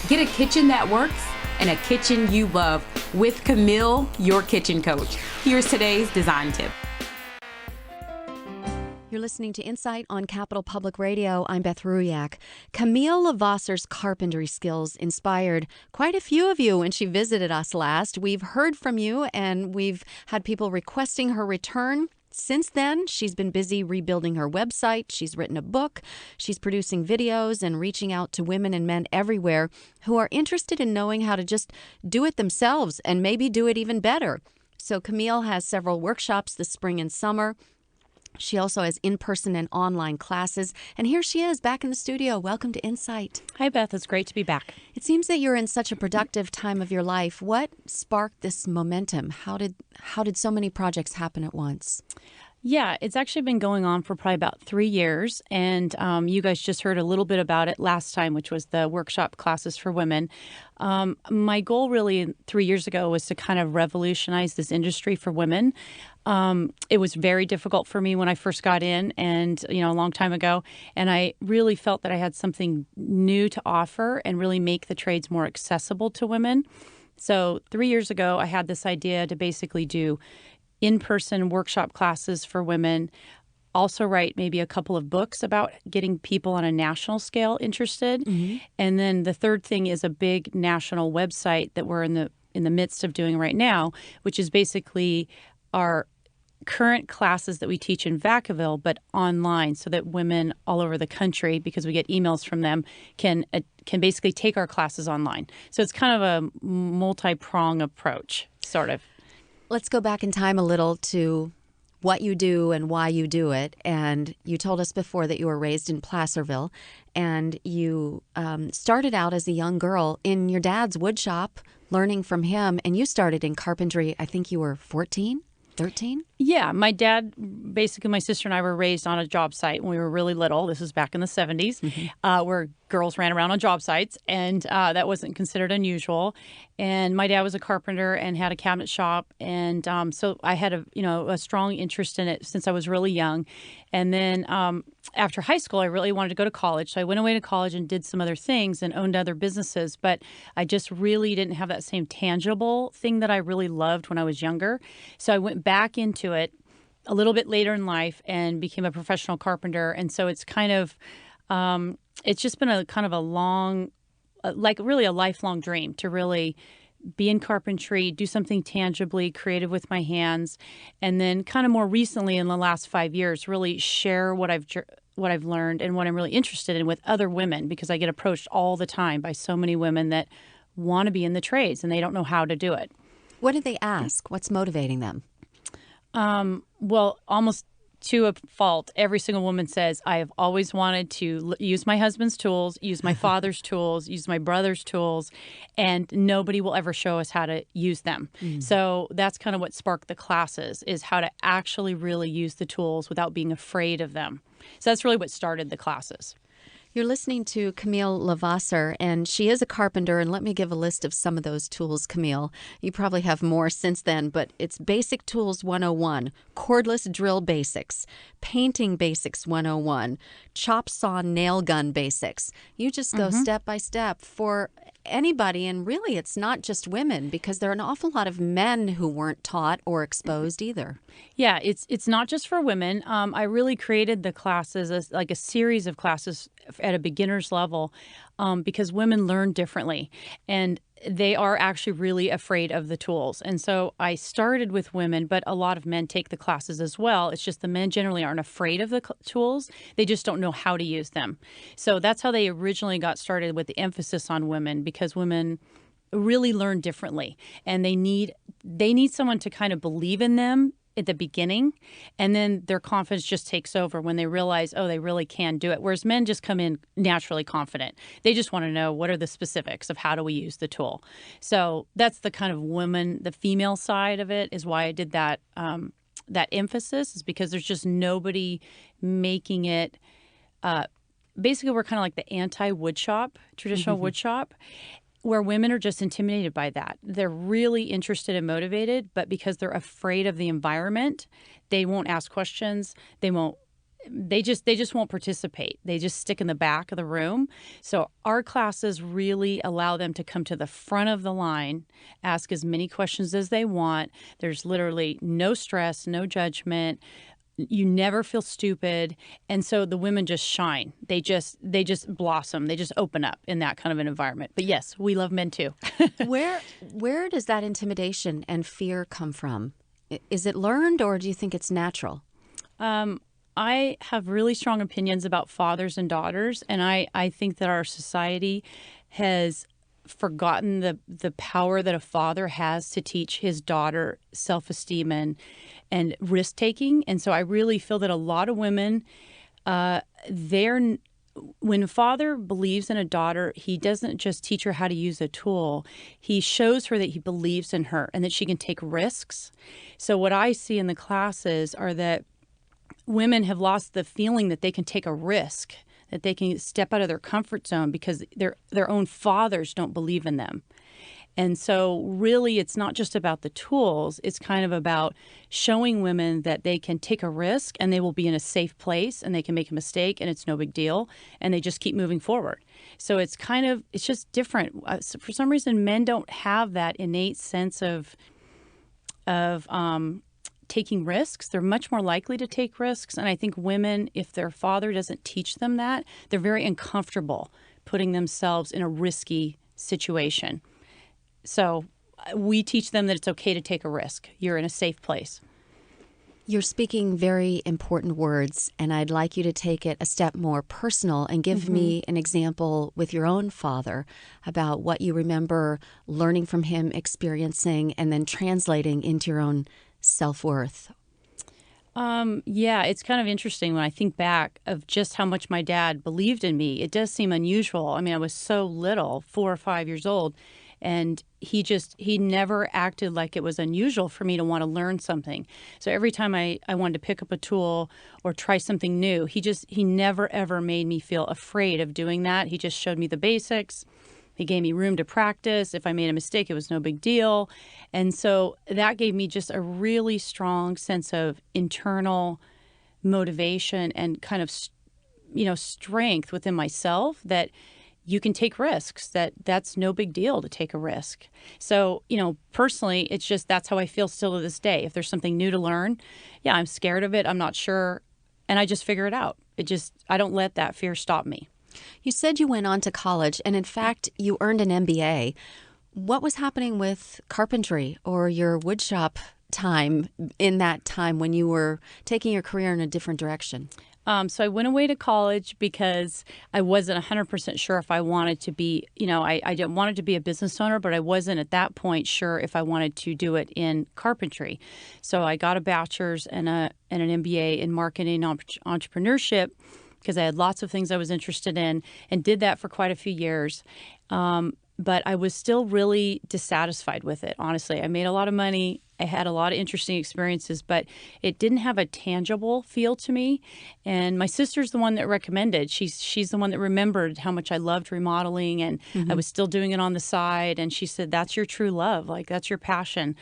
Get a kitchen that works and a kitchen you love with Camille, your kitchen coach. Here's today's design tip. You're listening to Insight on Capital Public Radio. I'm Beth Ruyak. Camille Lavasser's carpentry skills inspired quite a few of you when she visited us last. We've heard from you and we've had people requesting her return. Since then, she's been busy rebuilding her website. She's written a book. She's producing videos and reaching out to women and men everywhere who are interested in knowing how to just do it themselves and maybe do it even better. So Camille has several workshops this spring and summer. She also has in-person and online classes. And here she is back in the studio. Welcome to Insight. Hi, Beth. It's great to be back. It seems that you're in such a productive time of your life. What sparked this momentum? How did so many projects happen at once? Yeah, it's actually been going on for probably about 3 years. And you guys just heard a little bit about it last time, which was the workshop classes for women. My goal really 3 years ago was to kind of revolutionize this industry for women. It was very difficult for me when I first got in and, a long time ago. And I really felt that I had something new to offer and really make the trades more accessible to women. So 3 years ago, I had this idea to basically do in-person workshop classes for women, also write maybe a couple of books about getting people on a national scale interested. Mm-hmm. And then the third thing is a big national website that we're in the midst of doing right now, which is basically our current classes that we teach in Vacaville, but online, so that women all over the country, because we get emails from them, can basically take our classes online. So it's kind of a multi-prong approach, sort of. Let's go back in time a little to what you do and why you do it. And you told us before that you were raised in Placerville, and you started out as a young girl in your dad's wood shop, learning from him. And you started in carpentry, I think you were 14? 13? Yeah. My dad, basically my sister and I were raised on a job site when we were really little. This was back in the 70s, where girls ran around on job sites, and that wasn't considered unusual. And my dad was a carpenter and had a cabinet shop. And so I had a strong interest in it since I was really young. And then after high school, I really wanted to go to college. So I went away to college and did some other things and owned other businesses. But I just really didn't have that same tangible thing that I really loved when I was younger. So I went back into it a little bit later in life and became a professional carpenter. And so it's kind of, it's just been a kind of a long, like really a lifelong dream to really be in carpentry, do something tangibly creative with my hands. And then kind of more recently in the last 5 years, really share what I've learned and what I'm really interested in with other women, because I get approached all the time by so many women that want to be in the trades and they don't know how to do it. What do they ask? What's motivating them? Well, almost to a fault, every single woman says, I have always wanted to use my husband's tools, use my father's tools, use my brother's tools, and nobody will ever show us how to use them. So that's kind of what sparked the classes, is how to actually really use the tools without being afraid of them. So that's really what started the classes. You're listening to Camille Lavasser, and she is a carpenter. And let me give a list of some of those tools, Camille. You probably have more since then, but it's Basic Tools 101, Cordless Drill Basics, Painting Basics 101, Chop Saw Nail Gun Basics. You just go step by step for anybody, and really it's not just women, because there are an awful lot of men who weren't taught or exposed either. Yeah, it's not just for women. I really created the classes as like a series of classes at a beginner's level, because women learn differently and they are actually really afraid of the tools. And so I started with women, but a lot of men take the classes as well. It's just the men generally aren't afraid of the tools. They just don't know how to use them. So that's how they originally got started, with the emphasis on women, because women really learn differently and they need someone to kind of believe in them at the beginning, and then their confidence just takes over when they realize, oh, they really can do it. Whereas men just come in naturally confident. They just want to know, what are the specifics of how do we use the tool? So that's the kind of woman, the female side of it, is why I did that. That emphasis is because there's just nobody making it. Basically, we're kind of like the anti-wood shop, traditional wood shop, where women are just intimidated by that. They're really interested and motivated, but because they're afraid of the environment, they won't ask questions. They won't they just won't participate. They just stick in the back of the room. So our classes really allow them to come to the front of the line, ask as many questions as they want. There's literally no stress, no judgment. You never feel stupid. And so the women just shine. They just blossom. They just open up in that kind of an environment. But yes, we love men too. Where does that intimidation and fear come from? Is it learned, or do you think it's natural? I have really strong opinions about fathers and daughters, and I think that our society has forgotten the power that a father has to teach his daughter self-esteem and risk-taking. And so I really feel that a lot of women, when a father believes in a daughter, he doesn't just teach her how to use a tool. He shows her that he believes in her and that she can take risks. So what I see in the classes are that women have lost the feeling that they can take a risk, that they can step out of their comfort zone because their own fathers don't believe in them. And so really it's not just about the tools. It's kind of about showing women that they can take a risk and they will be in a safe place and they can make a mistake and it's no big deal and they just keep moving forward. So it's just different. For some reason, men don't have that innate sense of taking risks. They're much more likely to take risks. And I think women, if their father doesn't teach them that, they're very uncomfortable putting themselves in a risky situation. So we teach them that it's okay to take a risk. You're in a safe place. You're speaking very important words, and I'd like you to take it a step more personal and give me an example with your own father about what you remember learning from him, experiencing, and then translating into your own self-worth. Yeah, it's kind of interesting when I think back of just how much my dad believed in me. It does seem unusual. I mean, I was so little, 4 or 5 years old, and he never acted like it was unusual for me to want to learn something. So every time I wanted to pick up a tool or try something new, he never ever made me feel afraid of doing that. He just showed me the basics. He gave me room to practice. If I made a mistake, it was no big deal. And so that gave me just a really strong sense of internal motivation and kind of, strength within myself that you can take risks, that's no big deal to take a risk. So, personally, it's just that's how I feel still to this day. If there's something new to learn, yeah, I'm scared of it. I'm not sure. And I just figure it out. I don't let that fear stop me. You said you went on to college, and in fact, you earned an MBA. What was happening with carpentry or your woodshop time in that time when you were taking your career in a different direction? So I went away to college because I wasn't 100% sure if I wanted to be, I didn't want to be a business owner, but I wasn't at that point sure if I wanted to do it in carpentry. So I got a bachelor's and an MBA in marketing and entrepreneurship, because I had lots of things I was interested in and did that for quite a few years. But I was still really dissatisfied with it, honestly. I made a lot of money. I had a lot of interesting experiences, but it didn't have a tangible feel to me. And my sister's the one that recommended. She's the one that remembered how much I loved remodeling, and I was still doing it on the side. And she said, that's your true love. Like, that's your passion.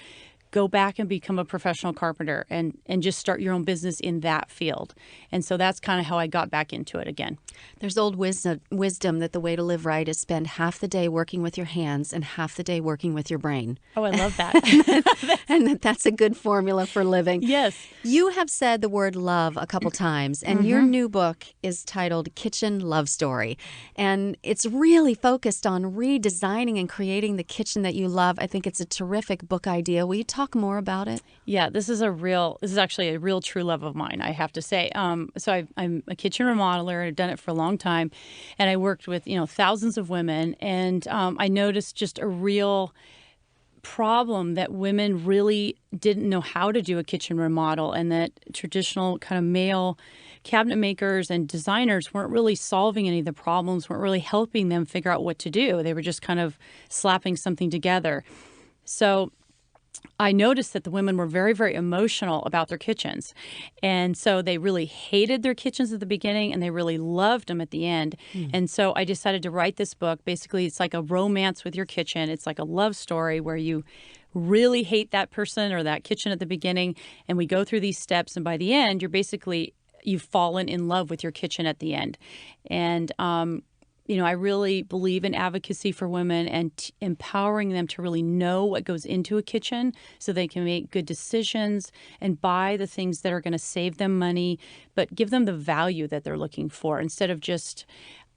Go back and become a professional carpenter and just start your own business in that field. And so that's kind of how I got back into it again. There's old wisdom that the way to live right is spend half the day working with your hands and half the day working with your brain. Oh, I love that. And that's a good formula for living. Yes. You have said the word love a couple times, and your new book is titled Kitchen Love Story. And it's really focused on redesigning and creating the kitchen that you love. I think it's a terrific book idea. Will you talk more about it? Yeah, this is actually a real true love of mine, I have to say. So I'm a kitchen remodeler. I've done it for a long time, and I worked with thousands of women, and I noticed just a real problem that women really didn't know how to do a kitchen remodel, and that traditional kind of male cabinet makers and designers weren't really solving any of the problems, weren't really helping them figure out what to do. They were just kind of slapping something together. So I noticed that the women were very, very emotional about their kitchens. And so they really hated their kitchens at the beginning and they really loved them at the end. And so I decided to write this book. Basically, it's like a romance with your kitchen. It's like a love story where you really hate that person or that kitchen at the beginning. And we go through these steps. And by the end, you're basically you've fallen in love with your kitchen at the end. And I really believe in advocacy for women and empowering them to really know what goes into a kitchen so they can make good decisions and buy the things that are going to save them money, but give them the value that they're looking for instead of just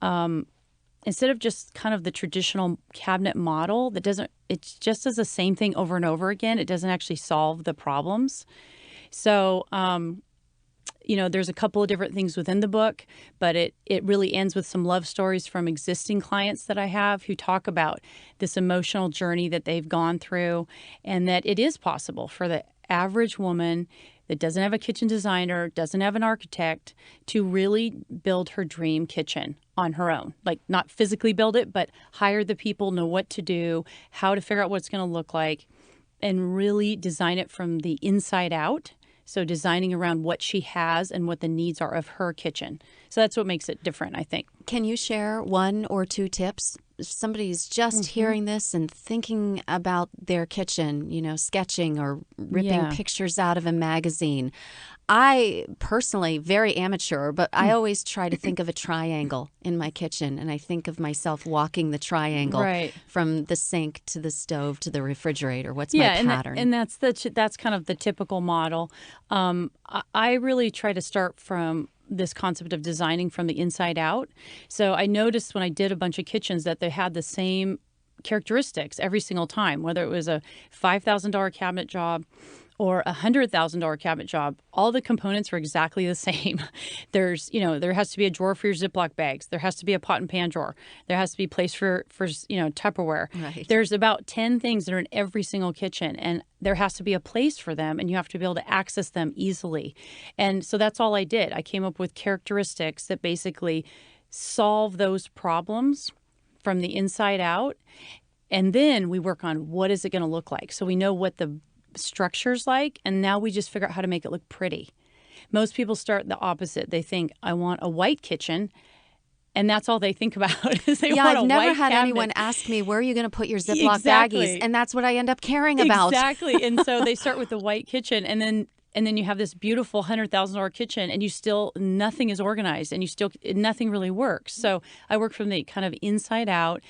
kind of the traditional cabinet model it just does the same thing over and over again. It doesn't actually solve the problems. So, there's a couple of different things within the book, but it really ends with some love stories from existing clients that I have who talk about this emotional journey that they've gone through, and that it is possible for the average woman that doesn't have a kitchen designer, doesn't have an architect, to really build her dream kitchen on her own. Like, not physically build it, but hire the people, know what to do, how to figure out what it's going to look like, and really design it from the inside out. So designing around what she has and what the needs are of her kitchen. So that's what makes it different, I think. Can you share 1 or 2 tips? If somebody's just hearing this and thinking about their kitchen, sketching or ripping pictures out of a magazine. I personally, very amateur, but I always try to think of a triangle in my kitchen, and I think of myself walking the triangle from the sink to the stove to the refrigerator. What's my pattern? And that's kind of the typical model. I really try to start from this concept of designing from the inside out. So I noticed when I did a bunch of kitchens that they had the same characteristics every single time, whether it was a $5,000 cabinet job or a $100,000 cabinet job. All the components were exactly the same. There has to be a drawer for your Ziploc bags. There has to be a pot and pan drawer. There has to be a place for Tupperware. Right. There's about 10 things that are in every single kitchen, and there has to be a place for them, and you have to be able to access them easily. And so that's all I did. I came up with characteristics that basically solve those problems from the inside out. And then we work on what is it going to look like. So we know what the structure's like, and now we just figure out how to make it look pretty. Most people start the opposite. They think, I want a white kitchen, and that's all they think about is they want a white cabinet. I've never had anyone ask me, where are you going to put your Ziploc baggies? And that's what I end up caring about. Exactly. And so they start with the white kitchen, and then you have this beautiful $100,000 kitchen, and nothing is organized, and nothing really works. So I work from the kind of inside out.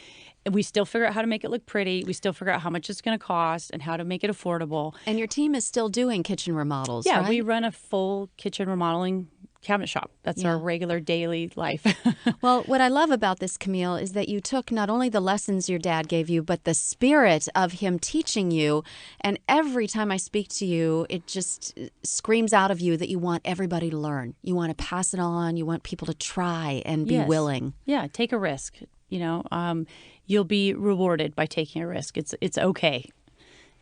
We still figure out how to make it look pretty. We still figure out how much it's going to cost and how to make it affordable. And your team is still doing kitchen remodels, right? Yeah, we run a full kitchen remodeling cabinet shop. That's our regular daily life. Well, what I love about this, Camille, is that you took not only the lessons your dad gave you, but the spirit of him teaching you. And every time I speak to you, it just screams out of you that you want everybody to learn. You want to pass it on. You want people to try and be willing. Yeah, take a risk. You'll be rewarded by taking a risk. It's okay.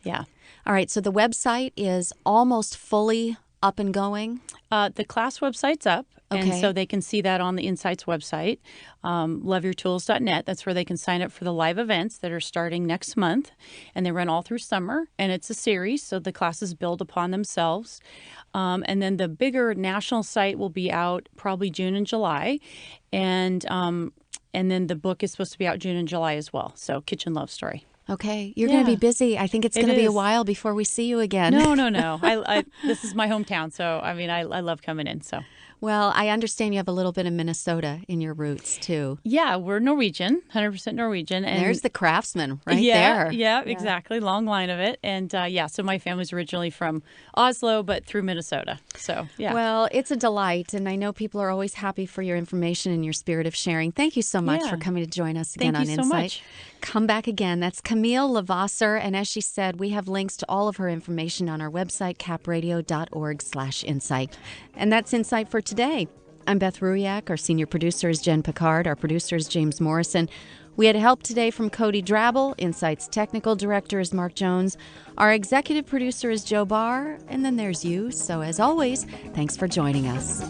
Yeah. All right. So the website is almost fully up and going? The class website's up. Okay. And so they can see that on the Insights website, loveyourtools.net. That's where they can sign up for the live events that are starting next month. And they run all through summer. And it's a series, so the classes build upon themselves. And then the bigger national site will be out probably June and July. And then the book is supposed to be out June and July as well. So Kitchen Love Story. Okay. You're going to be busy. I think it's going to be a while before we see you again. No. This is my hometown. So, I love coming in. So. Well, I understand you have a little bit of Minnesota in your roots, too. Yeah, we're Norwegian, 100% Norwegian. And there's the craftsman there. Yeah, exactly. Long line of it. And so my family's originally from Oslo, but through Minnesota. So, yeah. Well, it's a delight. And I know people are always happy for your information and your spirit of sharing. Thank you so much for coming to join us again on Insight. Thank you so much. Come back again. That's Camille Lavasser. And as she said, we have links to all of her information on our website, capradio.org/insight. And that's Insight for today. I'm Beth Ruyak. Our senior producer is Jen Picard. Our producer is James Morrison. We had help today from Cody Drabble. Insight's technical director is Mark Jones. Our executive producer is Joe Barr. And then there's you. So as always, thanks for joining us.